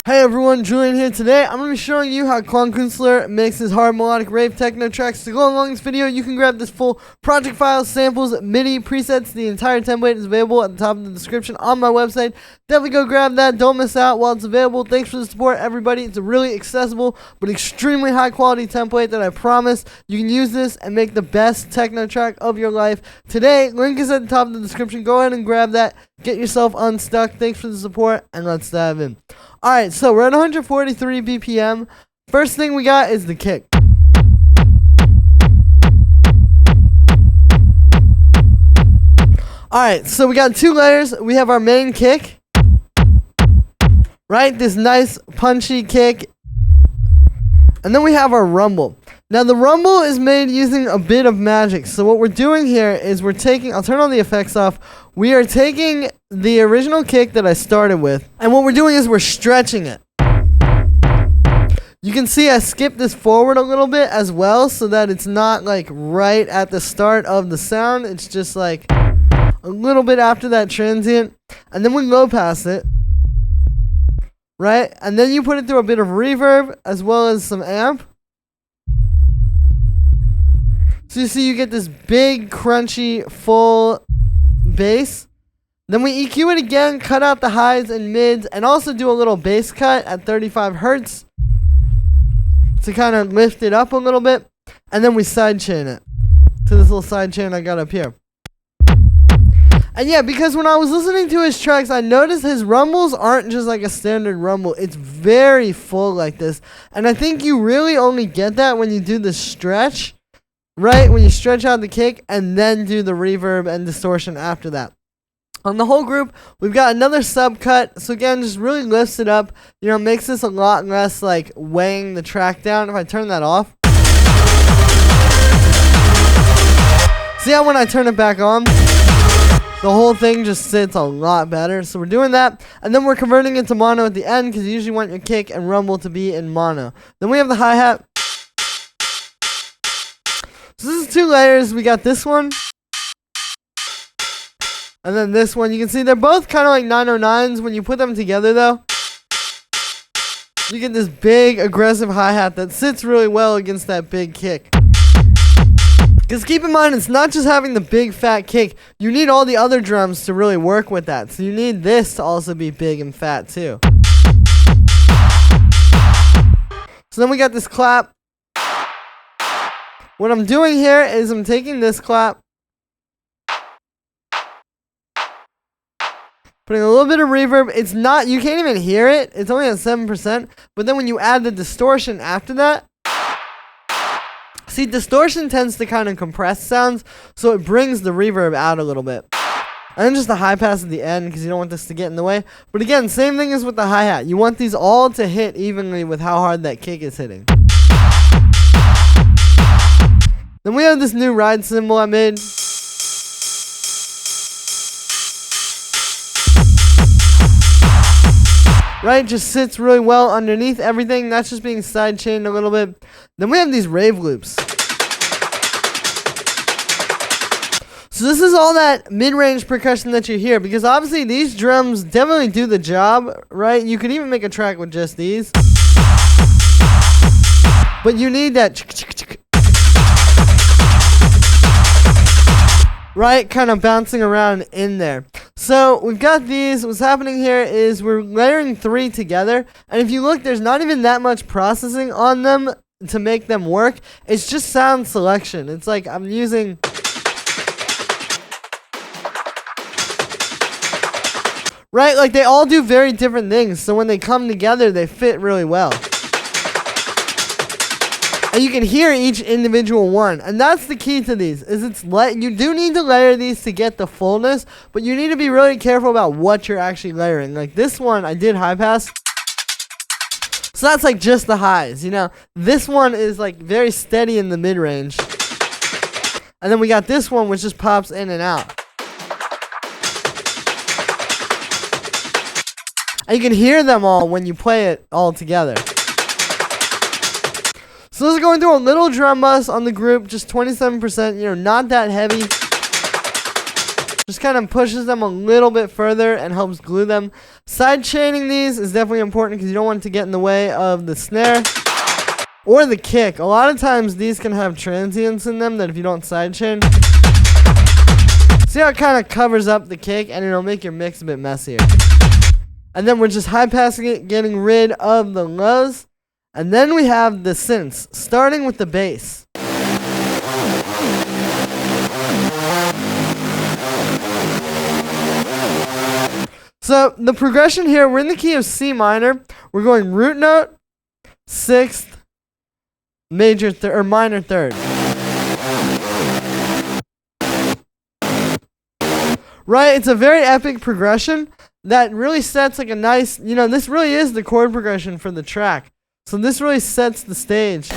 Hey everyone, Julian here. Today I'm going to be showing you how KLANGKUENSTLER makes his hard melodic rave techno tracks. To go along this video, you can grab this full project file, samples, MIDI, presets. The entire template is available at the top of the description on my website. Definitely go grab that. Don't miss out while it's available. Thanks for the support, everybody. It's a really accessible but extremely high quality template that I promise you can use this and make the best techno track of your life. Today, link is at the top of the description. Go ahead and grab that. Get yourself unstuck. Thanks for the support, and let's dive in. Alright, so we're at 143 BPM. First thing we got is the kick. Alright, so we got two layers. We have our main kick, right? This nice punchy kick. And then we have our rumble. Now the rumble is made using a bit of magic. So what we're doing here is we're taking, I'll turn all the effects off. We are taking the original kick that I started with, and what we're doing is we're stretching it. You can see I skipped this forward a little bit as well so that it's not like right at the start of the sound. It's just like a little bit after that transient. And then we low pass it. Right? And then you put it through a bit of reverb as well as some amp. So you see you get this big, crunchy, full bass. Then we EQ it again, cut out the highs and mids, and also do a little bass cut at 35 hertz to kind of lift it up a little bit. And then we sidechain it to this little sidechain I got up here. And yeah, because when I was listening to his tracks, I noticed his rumbles aren't just like a standard rumble. It's very full like this. And I think you really only get that when you do the stretch, right? When you stretch out the kick and then do the reverb and distortion after that. On the whole group, we've got another sub cut. So again, just really lifts it up. You know, makes this a lot less like weighing the track down. If I turn that off. See how when I turn it back on, the whole thing just sits a lot better. So we're doing that. And then we're converting it to mono at the end because you usually want your kick and rumble to be in mono. Then we have the hi-hat. So this is two layers. We got this one. And then this one. You can see they're both kind of like 909s. When you put them together though, you get this big aggressive hi-hat that sits really well against that big kick. Because keep in mind, it's not just having the big fat kick. You need all the other drums to really work with that. So you need this to also be big and fat too. So then we got this clap. What I'm doing here is I'm taking this clap, putting a little bit of reverb. It's not, you can't even hear it. It's only at 7%. But then when you add the distortion after that, see, distortion tends to kind of compress sounds, so it brings the reverb out a little bit. And then just the high pass at the end, because you don't want this to get in the way. But again, same thing as with the hi-hat. You want these all to hit evenly with how hard that kick is hitting. Then we have this new ride cymbal I made. Right, just sits really well underneath everything. That's just being sidechained a little bit. Then we have these rave loops. So this is all that mid-range percussion that you hear, because obviously these drums definitely do the job, right? You could even make a track with just these. But you need that right, kind of bouncing around in there. So we've got these. What's happening here is we're layering three together, and if you look, there's not even that much processing on them to make them work. It's just sound selection. It's like I'm using right, like they all do very different things, so when they come together they fit really well. And you can hear each individual one. And that's the key to these. Is you do need to layer these to get the fullness, but you need to be really careful about what you're actually layering. Like this one, I did high pass. So that's like just the highs, you know. This one is like very steady in the mid-range. And then we got this one which just pops in and out. And you can hear them all when you play it all together. So this is going through a little drum bus on the group, just 27%, you know, not that heavy. Just kind of pushes them a little bit further and helps glue them. Side chaining these is definitely important because you don't want it to get in the way of the snare or the kick. A lot of times these can have transients in them that if you don't side chain, see how it kind of covers up the kick and it'll make your mix a bit messier. And then we're just high passing it, getting rid of the lows. And then we have the synths, starting with the bass. So the progression here, we're in the key of C minor. We're going root note, sixth, major or minor third. Right, it's a very epic progression that really sets like a nice, this really is the chord progression for the track. So this really sets the stage.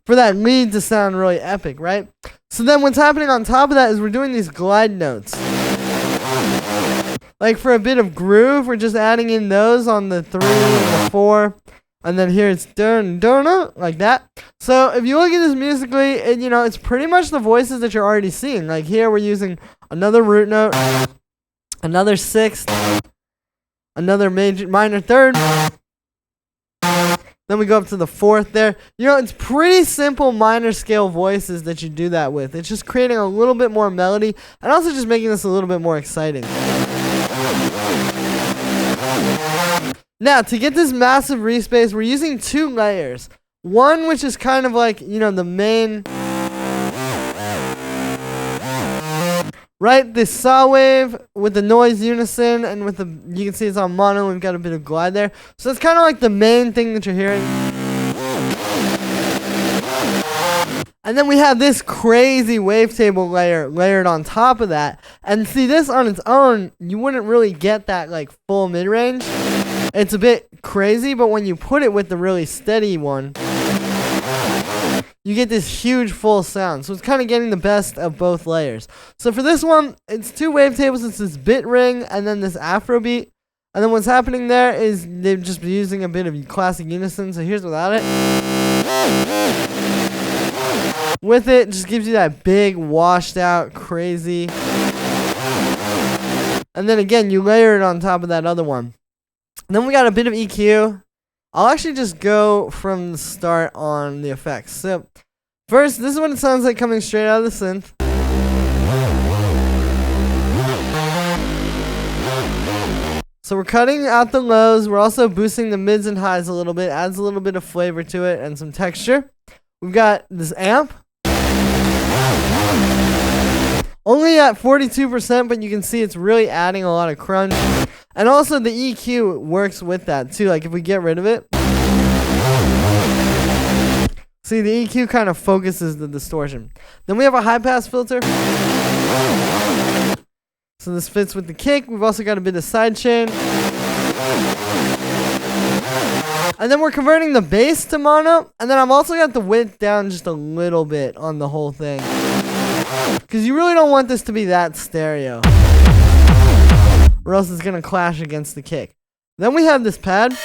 For that lead to sound really epic, right? So then what's happening on top of that is we're doing these glide notes. Like for a bit of groove, we're just adding in those on the 3 and the 4. And then here it's dun dun like that. So if you look at this musically, it's pretty much the voices that you're already seeing. Like here we're using another root note, another sixth, another minor third. Then we go up to the fourth there. It's pretty simple minor scale voices that you do that with. It's just creating a little bit more melody and also just making this a little bit more exciting. Now, to get this massive respace, we're using 2 layers. One, which is kind of like, the main, right? This saw wave with the noise unison and with you can see it's on mono. We've got a bit of glide there. So it's kind of like the main thing that you're hearing. And then we have this crazy wavetable layer layered on top of that. And see, this on its own, you wouldn't really get that like full mid-range. It's a bit crazy, but when you put it with the really steady one, you get this huge full sound. So it's kind of getting the best of both layers. So for this one, it's 2 wavetables. It's this bit ring and then this Afro beat. And then what's happening there is they've just been using a bit of classic unison. So here's without it. With it, just gives you that big, washed out, crazy. And then again, you layer it on top of that other one. And then we got a bit of EQ. I'll actually just go from the start on the effects. So first, this is what it sounds like coming straight out of the synth. So we're cutting out the lows. We're also boosting the mids and highs a little bit. Adds a little bit of flavor to it and some texture. We've got this amp. Only at 42%, but you can see it's really adding a lot of crunch. And also the EQ works with that too. Like if we get rid of it. See, the EQ kind of focuses the distortion. Then we have a high pass filter. So this fits with the kick. We've also got a bit of sidechain. And then we're converting the bass to mono. And then I've also got the width down just a little bit on the whole thing. Because you really don't want this to be that stereo. Or else it's going to clash against the kick. Then we have this pad.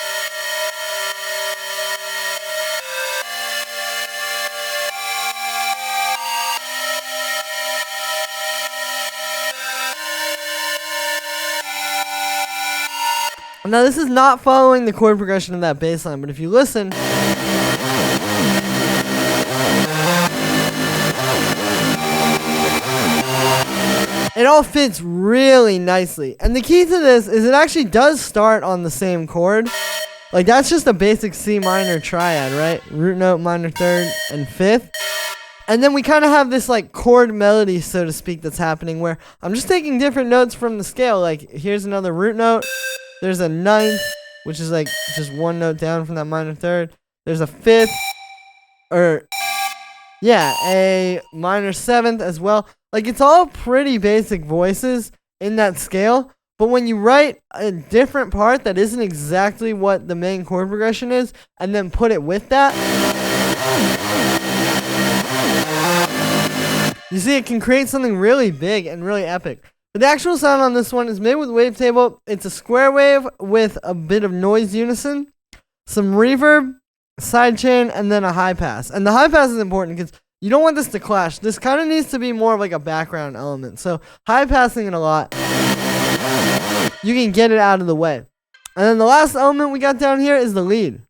Now this is not following the chord progression of that bass line, but if you listen, it all fits really nicely. And the key to this is it actually does start on the same chord. Like that's just a basic C minor triad, right? Root note, minor third, and fifth. And then we kind of have this like chord melody, so to speak, that's happening where I'm just taking different notes from the scale. Like here's another root note. There's a ninth, which is like just one note down from that minor third. There's a fifth, or yeah, a minor seventh as well. Like it's all pretty basic voices in that scale. But when you write a different part that isn't exactly what the main chord progression is, and then put it with that, you see it can create something really big and really epic. But the actual sound on this one is made with wavetable. It's a square wave with a bit of noise unison, some reverb, sidechain, and then a high pass. And the high pass is important because you don't want this to clash. This kind of needs to be more of like a background element. So high passing it a lot, you can get it out of the way. And then the last element we got down here is the lead.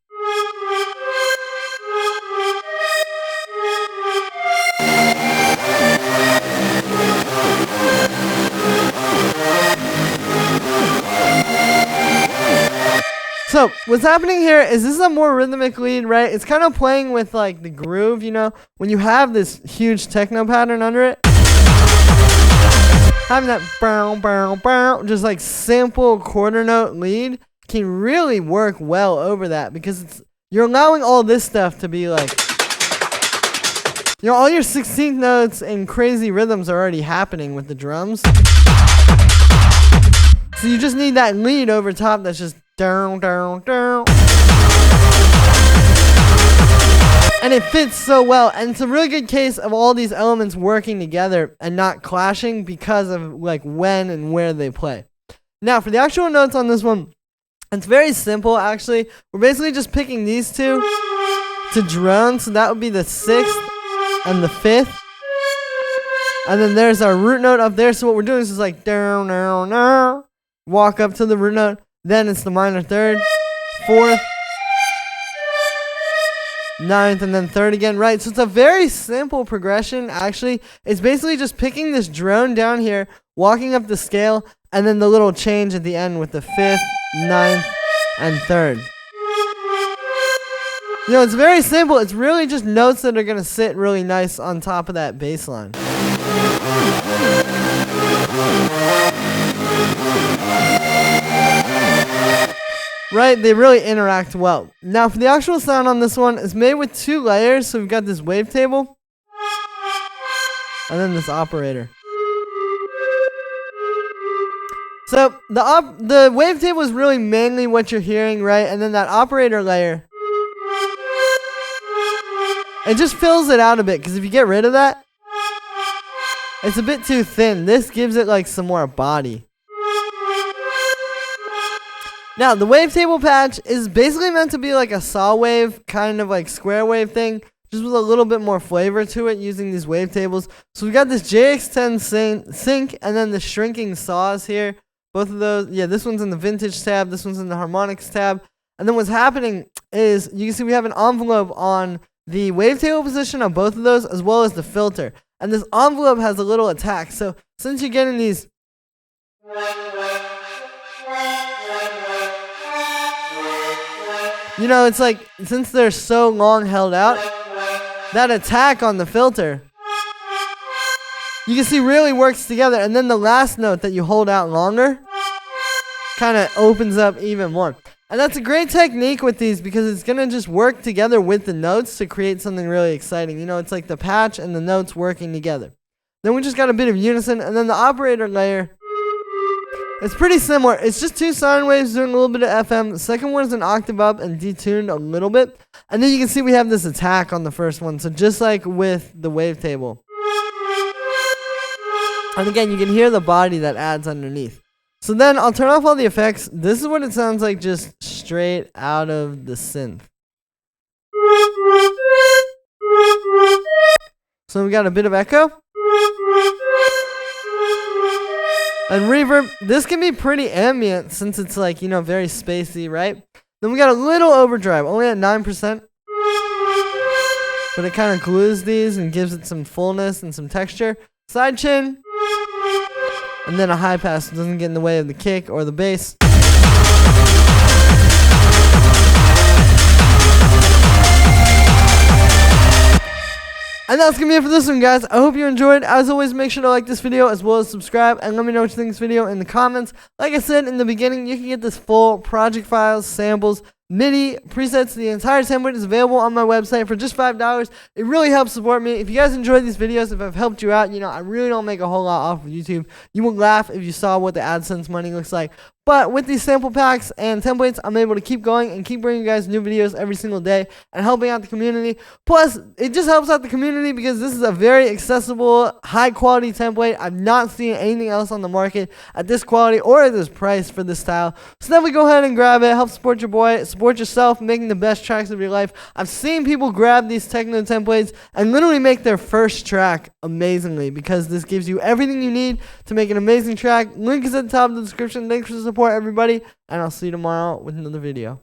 So what's happening here is this is a more rhythmic lead, right? It's kind of playing with like the groove, you know, when you have this huge techno pattern under it. Having that bow, bow, bow, just like simple quarter note lead can really work well over that because you're allowing all this stuff to be like, you know, all your 16th notes and crazy rhythms are already happening with the drums. So you just need that lead over top that's just down, down, down. And it fits so well. And it's a really good case of all these elements working together and not clashing because of like when and where they play. Now for the actual notes on this one, it's very simple actually. We're basically just picking these two to drone. So that would be the 6th and the 5th. And then there's our root note up there. So what we're doing is just like down, down, down. Walk up to the root note. Then it's the minor 3rd, 4th, 9th, and then 3rd again, right? So it's a very simple progression, actually. It's basically just picking this drone down here, walking up the scale, and then the little change at the end with the 5th, 9th, and 3rd. You know, it's very simple. It's really just notes that are going to sit really nice on top of that bass line. Right, they really interact well. Now for the actual sound on this one, it's made with 2 layers. So we've got this wavetable and then this operator. So the wavetable is really mainly what you're hearing, right? And then that operator layer, it just fills it out a bit because if you get rid of that, it's a bit too thin. This gives it like some more body. Now, the wavetable patch is basically meant to be like a saw wave, kind of like square wave thing, just with a little bit more flavor to it using these wavetables. So we got this JX10 sync and then the shrinking saws here. Both of those, yeah, this one's in the vintage tab, this one's in the harmonics tab. And then what's happening is you can see we have an envelope on the wavetable position on both of those as well as the filter. And this envelope has a little attack. So since you're getting these you know, it's like, since they're so long held out, that attack on the filter, you can see really works together. And then the last note that you hold out longer kind of opens up even more. And that's a great technique with these because it's going to just work together with the notes to create something really exciting. You know, it's like the patch and the notes working together. Then we just got a bit of unison. And then the operator layer, it's pretty similar. It's just 2 sine waves doing a little bit of FM. The second one is an octave up and detuned a little bit. And then you can see we have this attack on the first one. So just like with the wavetable. And again, you can hear the body that adds underneath. So then I'll turn off all the effects. This is what it sounds like just straight out of the synth. So we got a bit of echo. And reverb, this can be pretty ambient since it's like, you know, very spacey, right? Then we got a little overdrive, only at 9%. But it kind of glues these and gives it some fullness and some texture. Sidechain. And then a high pass so it doesn't get in the way of the kick or the bass. And that's going to be it for this one, guys. I hope you enjoyed. As always, make sure to like this video as well as subscribe. And let me know what you think of this video in the comments. Like I said in the beginning, you can get this full project files, samples, MIDI, presets. The entire template is available on my website for just $5. It really helps support me. If you guys enjoyed these videos, if I've helped you out, you know, I really don't make a whole lot off of YouTube. You would laugh if you saw what the AdSense money looks like. But with these sample packs and templates, I'm able to keep going and keep bringing you guys new videos every single day and helping out the community. Plus, it just helps out the community because this is a very accessible, high quality template. I've not seen anything else on the market at this quality or at this price for this style. So then we go ahead and grab it. Help support your boy, support yourself, making the best tracks of your life. I've seen people grab these techno templates and literally make their first track amazingly because this gives you everything you need to make an amazing track. Link is at the top of the description. Thanks for the support, everybody, and I'll see you tomorrow with another video.